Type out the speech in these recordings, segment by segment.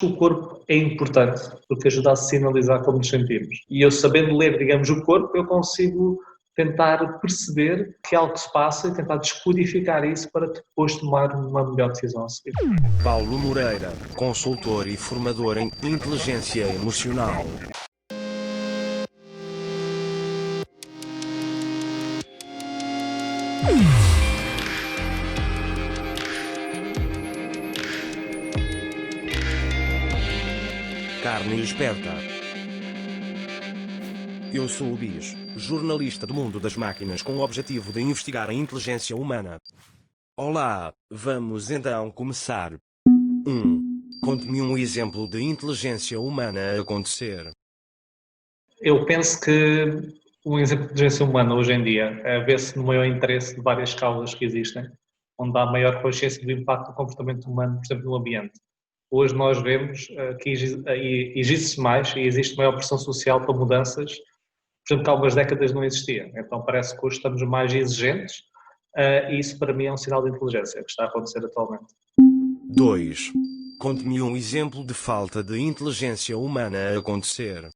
O corpo é importante porque ajuda a sinalizar como nos sentimos. E eu, sabendo ler, digamos, o corpo, eu consigo tentar perceber que é algo que se passa e tentar descodificar isso para depois tomar uma melhor decisão a seguir. Paulo Moreira, consultor e formador em inteligência emocional. Carne esperta. Eu sou o Bis, jornalista do mundo das máquinas com o objetivo de investigar a inteligência humana. Olá, vamos então começar. 1. Conte-me um exemplo de inteligência humana a acontecer. Eu penso que um exemplo de inteligência humana hoje em dia vê-se no maior interesse de várias causas que existem, onde há maior consciência do impacto do comportamento humano, por exemplo, no ambiente. Hoje nós vemos que existe mais e existe maior pressão social para mudanças, por exemplo, que há algumas décadas não existia. Então parece que hoje estamos mais exigentes e isso para mim é um sinal de inteligência que está a acontecer atualmente. 2. Conte-me um exemplo de falta de inteligência humana a acontecer.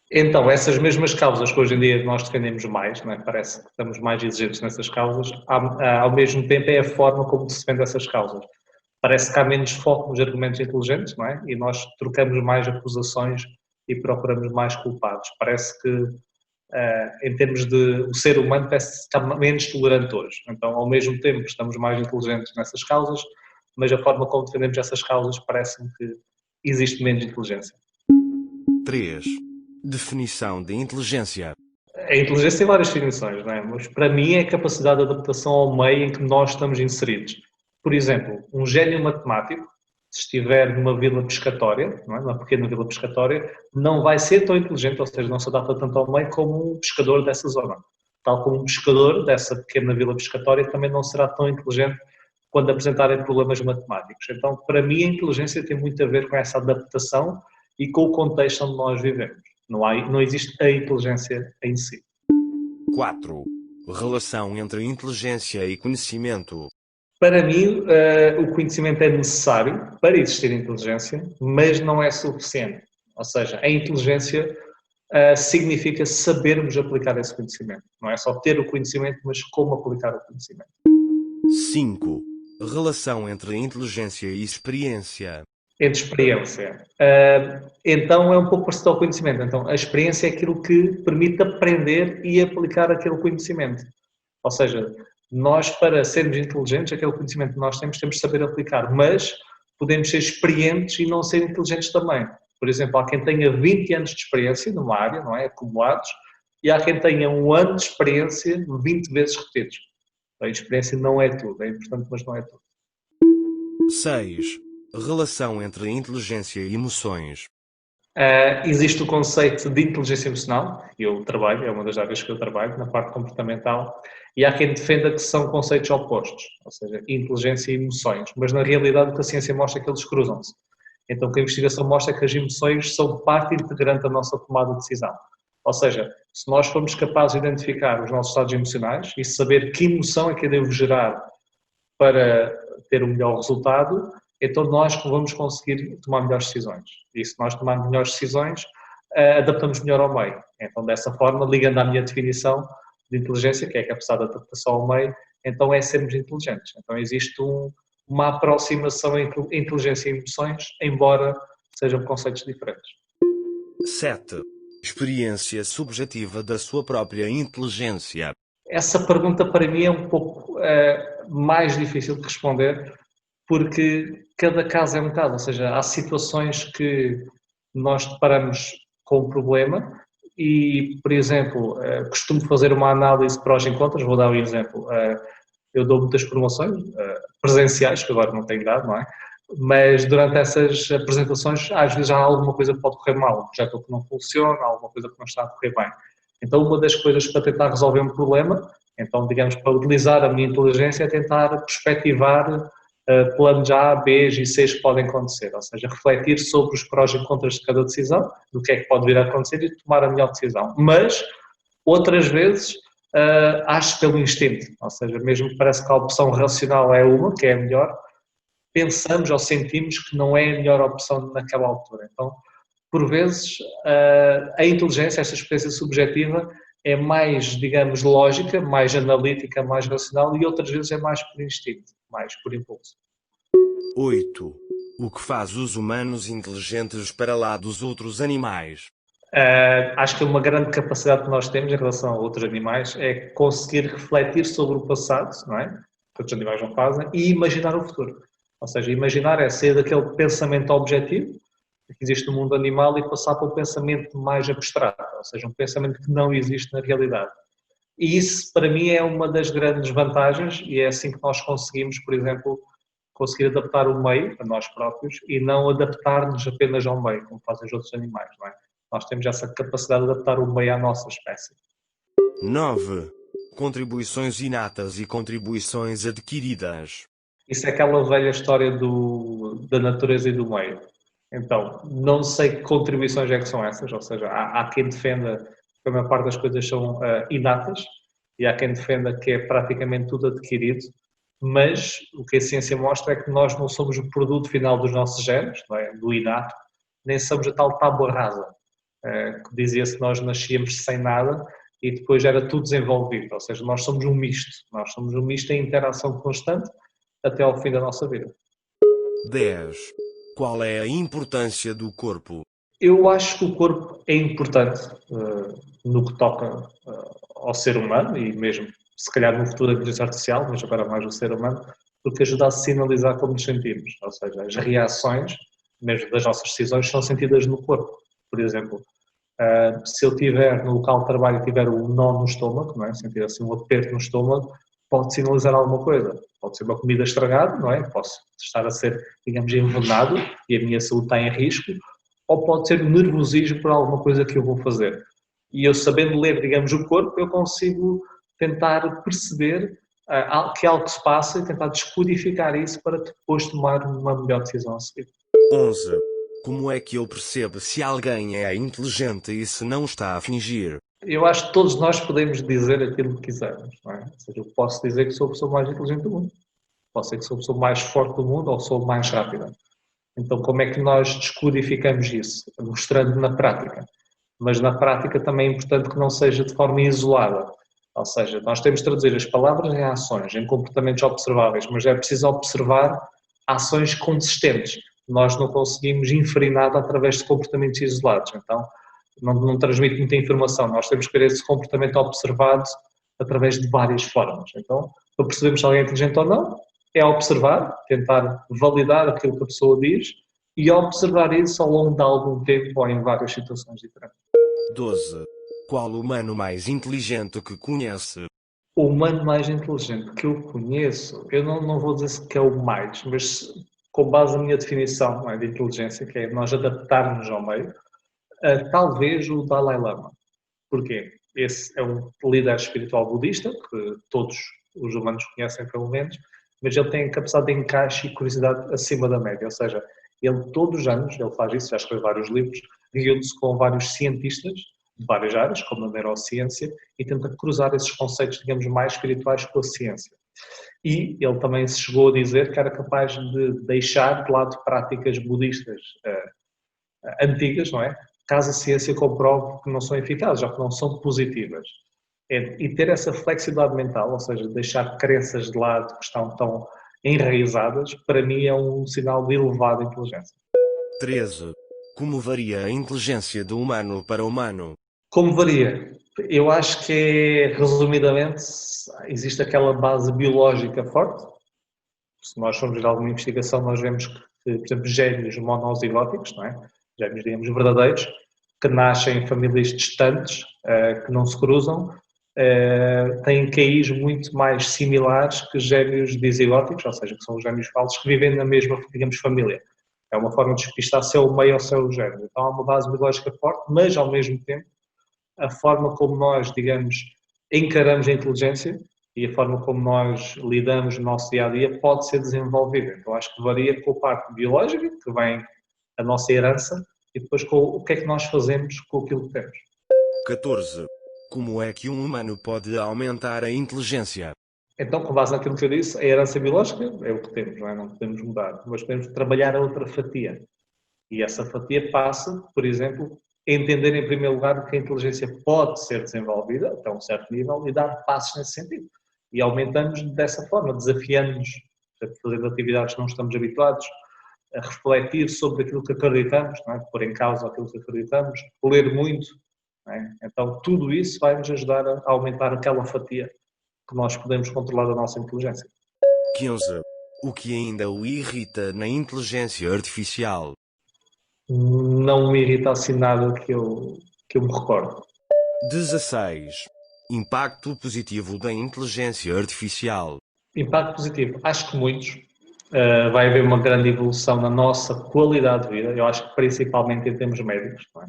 Então, essas mesmas causas que hoje em dia nós defendemos mais, não é? Parece que estamos mais exigentes nessas causas, ao mesmo tempo é a forma como se defende essas causas. Parece que há menos foco nos argumentos inteligentes, não é? E nós trocamos mais acusações e procuramos mais culpados. Parece que, em termos de o ser humano, parece que está menos tolerante hoje. Então, ao mesmo tempo, estamos mais inteligentes nessas causas, mas a forma como defendemos essas causas parece-me que existe menos inteligência. 3. Definição de inteligência. A inteligência tem várias definições, não é? Mas para mim é a capacidade de adaptação ao meio em que nós estamos inseridos. Por exemplo, um gênio matemático, se estiver numa vila pescatória, não é? Numa pequena vila pescatória, não vai ser tão inteligente, ou seja, não se adapta tanto ao meio como um pescador dessa zona. Tal como um pescador dessa pequena vila pescatória também não será tão inteligente quando apresentarem problemas matemáticos. Então, para mim, a inteligência tem muito a ver com essa adaptação e com o contexto onde nós vivemos. Não existe a inteligência em si. 4. Relação entre inteligência e conhecimento. Para mim, o conhecimento é necessário para existir inteligência, mas não é suficiente. Ou seja, a inteligência significa sabermos aplicar esse conhecimento. Não é só ter o conhecimento, mas como aplicar o conhecimento. 5. Relação entre inteligência e experiência. Entre experiência. Então é um pouco parecido ao conhecimento. Então a experiência é aquilo que permite aprender e aplicar aquele conhecimento. Ou seja, nós para sermos inteligentes, aquele conhecimento que nós temos de saber aplicar, mas podemos ser experientes e não ser inteligentes também. Por exemplo, há quem tenha 20 anos de experiência numa área, não é? Acumulados, e há quem tenha 1 ano de experiência 20 vezes repetidos. A experiência não é tudo, é importante, mas não é tudo. 6. Relação entre inteligência e emoções. Existe o conceito de inteligência emocional, eu trabalho, é uma das áreas que eu trabalho, na parte comportamental, e há quem defenda que são conceitos opostos, ou seja, inteligência e emoções, mas na realidade o que a ciência mostra é que eles cruzam-se. Então o que a investigação mostra é que as emoções são parte integrante da nossa tomada de decisão. Ou seja, se nós formos capazes de identificar os nossos estados emocionais e saber que emoção é que eu devo gerar para ter o melhor resultado, então nós vamos conseguir tomar melhores decisões. E se nós tomarmos melhores decisões, adaptamos melhor ao meio. Então, dessa forma, ligando à minha definição de inteligência, que é a capacidade de adaptação ao meio, então é sermos inteligentes. Então existe uma aproximação entre inteligência e emoções, embora sejam conceitos diferentes. 7. Experiência subjetiva da sua própria inteligência. Essa pergunta para mim é um pouco mais difícil de responder, porque cada caso é um caso, ou seja, há situações que nós deparamos com um problema e, por exemplo, costumo fazer uma análise prós e contras, vou dar um exemplo, eu dou muitas promoções presenciais, que agora não tenho dado, não é? Mas durante essas apresentações, às vezes há alguma coisa que pode correr mal, um projeto que não funciona, alguma coisa que não está a correr bem. Então, uma das coisas para tentar resolver um problema, então, digamos, para utilizar a minha inteligência é tentar perspectivar planos A, B e C que podem acontecer, ou seja, refletir sobre os prós e contras de cada decisão, do que é que pode vir a acontecer e tomar a melhor decisão. Mas, outras vezes, acho pelo instinto, ou seja, mesmo que parece que a opção racional é uma, que é a melhor, pensamos ou sentimos que não é a melhor opção naquela altura. Então, por vezes, a inteligência, esta experiência subjetiva, é mais, digamos, lógica, mais analítica, mais racional e outras vezes é mais por instinto, mais por impulso. 8. O que faz os humanos inteligentes para lá dos outros animais? Acho que uma grande capacidade que nós temos em relação a outros animais é conseguir refletir sobre o passado, não é? Que outros animais não fazem, e imaginar o futuro. Ou seja, imaginar é sair daquele pensamento objetivo que existe no mundo animal e passar para um pensamento mais abstrato, ou seja, um pensamento que não existe na realidade. E isso, para mim, é uma das grandes vantagens e é assim que nós conseguimos, por exemplo, conseguir adaptar o meio a nós próprios e não adaptar-nos apenas ao meio, como fazem os outros animais, não é? Nós temos essa capacidade de adaptar o meio à nossa espécie. 9. Contribuições inatas e contribuições adquiridas. Isso é aquela velha história da natureza e do meio. Então, não sei que contribuições é que são essas, ou seja, há quem defenda que a maior parte das coisas são inatas e há quem defenda que é praticamente tudo adquirido, mas o que a ciência mostra é que nós não somos o produto final dos nossos genes, não é? Do inato, nem somos a tal tábua rasa, que dizia-se que nós nascíamos sem nada e depois era tudo desenvolvido, ou seja, nós somos um misto em interação constante até ao fim da nossa vida. 10. Qual é a importância do corpo? Eu acho que o corpo é importante no que toca ao ser humano e mesmo, se calhar, no futuro da inteligência artificial, mas agora mais o ser humano, porque ajuda a sinalizar como nos sentimos. Ou seja, as reações, mesmo das nossas decisões, são sentidas no corpo. Por exemplo, se eu estiver no local de trabalho e tiver um nó no estômago, não é? Sentir assim um aperto no estômago, pode sinalizar alguma coisa. Pode ser uma comida estragada, não é? Posso estar a ser, digamos, envenenado e a minha saúde está em risco, ou pode ser nervosismo por alguma coisa que eu vou fazer. E eu sabendo ler, digamos, o corpo, eu consigo tentar perceber que algo se passa e tentar descodificar isso para depois tomar uma melhor decisão a seguir. 11. Como é que eu percebo se alguém é inteligente e se não está a fingir? Eu acho que todos nós podemos dizer aquilo que quisermos, não é? Ou seja, eu posso dizer que sou a pessoa mais inteligente do mundo, posso dizer que sou a pessoa mais forte do mundo ou sou mais rápida. Então, como é que nós descodificamos isso? Mostrando na prática. Mas na prática também é importante que não seja de forma isolada. Ou seja, nós temos de traduzir as palavras em ações, em comportamentos observáveis, mas é preciso observar ações consistentes. Nós não conseguimos inferir nada através de comportamentos isolados. Então, não transmite muita informação. Nós temos que ver esse comportamento observado através de várias formas. Então, para percebermos se alguém é inteligente ou não, é observar, tentar validar aquilo que a pessoa diz e observar isso ao longo de algum tempo ou em várias situações diferentes. 12. Qual o humano mais inteligente que conhece? O humano mais inteligente que eu conheço, eu não vou dizer que é o mais, mas com base na minha definição, não é, de inteligência, que é nós adaptarmos ao meio, talvez o Dalai Lama. Porquê? Esse é um líder espiritual budista, que todos os humanos conhecem pelo menos, mas ele tem a capacidade de encaixe e curiosidade acima da média, ou seja, ele todos os anos, ele faz isso, já escreveu vários livros, reúne-se com vários cientistas de várias áreas, como a neurociência, e tenta cruzar esses conceitos, digamos, mais espirituais com a ciência. E ele também se chegou a dizer que era capaz de deixar de lado práticas budistas antigas, não é? Caso a ciência comprove que não são eficazes, ou que não são positivas. E ter essa flexibilidade mental, ou seja, deixar crenças de lado que estão tão enraizadas, para mim é um sinal de elevada inteligência. 13. Como varia a inteligência de humano para humano? Como varia? Eu acho que resumidamente, existe aquela base biológica forte. Se nós formos ver alguma investigação, nós vemos que, por exemplo, gêmeos monozigóticos, não é? Gêmeos, digamos, verdadeiros, que nascem em famílias distantes, que não se cruzam, têm QIs muito mais similares que gêmeos dizigóticos, ou seja, que são os gêmeos falsos, que vivem na mesma, digamos, família. É uma forma de despistar se é o meio ou se é o gêmeo. Então há uma base biológica forte, mas ao mesmo tempo a forma como nós, digamos, encaramos a inteligência e a forma como nós lidamos no nosso dia-a-dia pode ser desenvolvida. Então acho que varia com a parte biológica, que vem a nossa herança, e depois com o que é que nós fazemos com aquilo que temos. 14. Como é que um humano pode aumentar a inteligência? Então, com base naquilo que eu disse, a herança biológica é o que temos, não é? Não podemos mudar, mas podemos trabalhar a outra fatia. E essa fatia passa, por exemplo, a entender em primeiro lugar que a inteligência pode ser desenvolvida até um certo nível e dar passos nesse sentido. E aumentamos dessa forma, desafiando-nos, fazendo atividades que não estamos habituados, a refletir sobre aquilo que acreditamos, não é? Pôr em causa aquilo que acreditamos, ler muito. Não é? Então, tudo isso vai nos ajudar a aumentar aquela fatia que nós podemos controlar da nossa inteligência. 15. O que ainda o irrita na inteligência artificial? Não me irrita assim nada que eu me recordo. 16. Impacto positivo da inteligência artificial. Impacto positivo, acho que muitos. Vai haver uma grande evolução na nossa qualidade de vida, eu acho que principalmente em termos médicos, não é?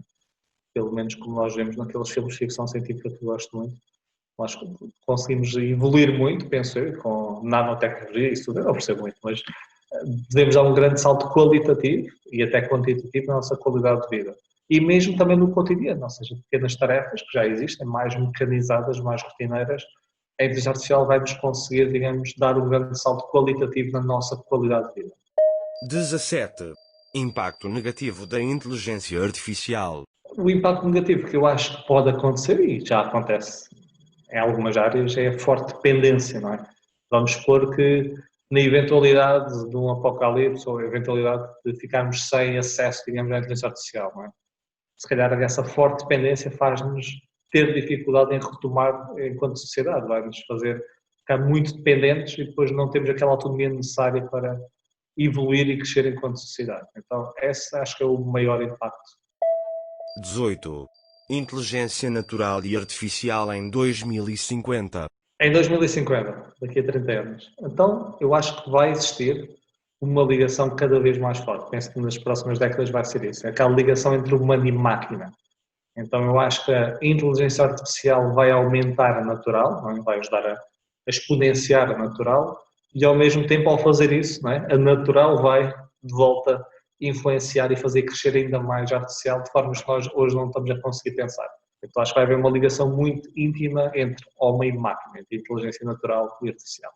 Pelo menos como nós vemos naqueles filmes de ficção científica que eu gosto muito. Nós conseguimos evoluir muito, penso eu, com nanotecnologia e isso tudo, eu não percebo muito, mas devemos dar um grande salto qualitativo e até quantitativo na nossa qualidade de vida. E mesmo também no cotidiano, ou seja, pequenas tarefas que já existem, mais mecanizadas, mais rotineiras, a inteligência artificial vai-nos conseguir, digamos, dar um grande salto qualitativo na nossa qualidade de vida. 17. Impacto negativo da inteligência artificial. O impacto negativo que eu acho que pode acontecer, e já acontece em algumas áreas, é a forte dependência, não é? Vamos supor que na eventualidade de um apocalipse ou a eventualidade de ficarmos sem acesso, digamos, à inteligência artificial, não é? Se calhar essa forte dependência faz-nos ter dificuldade em retomar enquanto sociedade, vai-nos fazer ficar muito dependentes e depois não temos aquela autonomia necessária para evoluir e crescer enquanto sociedade. Então, esse acho que é o maior impacto. 18. Inteligência natural e artificial em 2050. Em 2050, daqui a 30 anos. Então, eu acho que vai existir uma ligação cada vez mais forte. Penso que nas próximas décadas vai ser isso. É aquela ligação entre humano e máquina. Então, eu acho que a inteligência artificial vai aumentar a natural, não é? Vai ajudar a exponenciar a natural, e ao mesmo tempo, ao fazer isso, não é? A natural vai, de volta, influenciar e fazer crescer ainda mais a artificial, de formas que nós hoje não estamos a conseguir pensar. Então, acho que vai haver uma ligação muito íntima entre homem e máquina, entre inteligência natural e artificial.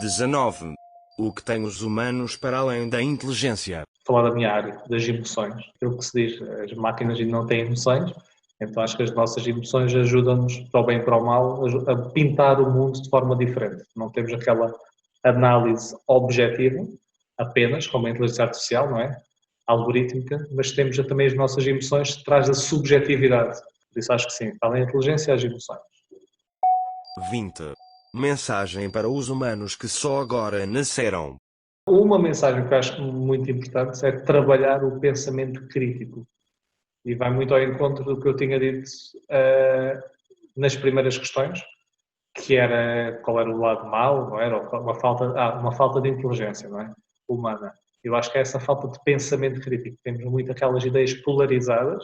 19. O que tem os humanos para além da inteligência. Falar da minha área, das emoções. Aquilo que se diz, as máquinas ainda não têm emoções, então acho que as nossas emoções ajudam-nos, para o bem e para o mal, a pintar o mundo de forma diferente. Não temos aquela análise objetiva, apenas, como a inteligência artificial, não é? Algorítmica, mas temos também as nossas emoções que traz a subjetividade. Por isso acho que sim, além da inteligência, as emoções. 20. Mensagem para os humanos que só agora nasceram. Uma mensagem que eu acho muito importante é trabalhar o pensamento crítico. E vai muito ao encontro do que eu tinha dito nas primeiras questões, que era qual era o lado mau, não era? Uma falta de inteligência, não é? Humana. Eu acho que é essa falta de pensamento crítico. Temos muito aquelas ideias polarizadas,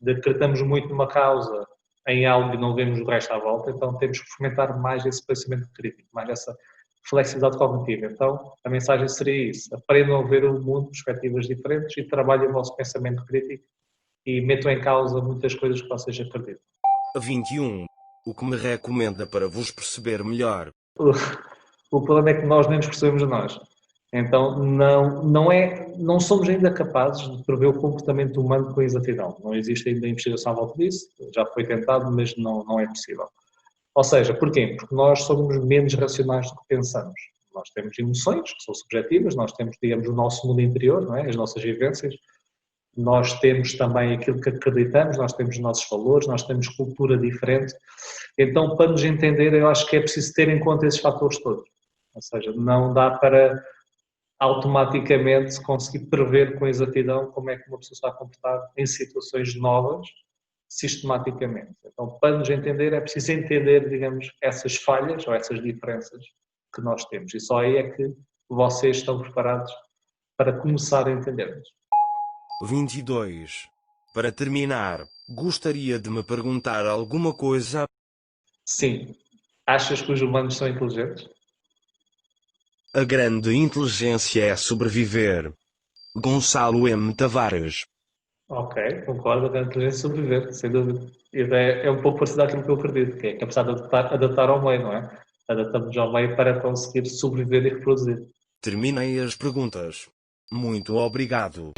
acreditamos muito numa causa em algo e não vemos o resto à volta, então temos que fomentar mais esse pensamento crítico, mais essa flexibilidade cognitiva. Então, a mensagem seria isso: aprendam a ver o mundo de perspectivas diferentes e trabalhem o vosso pensamento crítico e metam em causa muitas coisas que vocês acreditam. 21. O que me recomenda para vos perceber melhor. O problema é que nós nem nos percebemos a nós. Então, não somos ainda capazes de prever o comportamento humano com exatidão. Não existe ainda investigação à volta disso, já foi tentado, mas não é possível. Ou seja, porquê? Porque nós somos menos racionais do que pensamos. Nós temos emoções, que são subjetivas, nós temos, digamos, o nosso mundo interior, não é? As nossas vivências, nós temos também aquilo que acreditamos, nós temos os nossos valores, nós temos cultura diferente. Então, para nos entender, eu acho que é preciso ter em conta esses fatores todos. Ou seja, não dá para automaticamente conseguir prever com exatidão como é que uma pessoa se vai comportar em situações novas, sistematicamente. Então, para nos entender, é preciso entender, digamos, essas falhas ou essas diferenças que nós temos. E só aí é que vocês estão preparados para começar a entender-nos. 22. Para terminar, gostaria de me perguntar alguma coisa. Sim. Achas que os humanos são inteligentes? A grande inteligência é sobreviver. Gonçalo M. Tavares. Ok, concordo, a inteligência sobreviver, sem dúvida. É um pouco parecido àquilo que eu acredito, que é capacidade de adaptar ao meio, não é? adaptamos ao meio para conseguir sobreviver e reproduzir. Terminei as perguntas. Muito obrigado.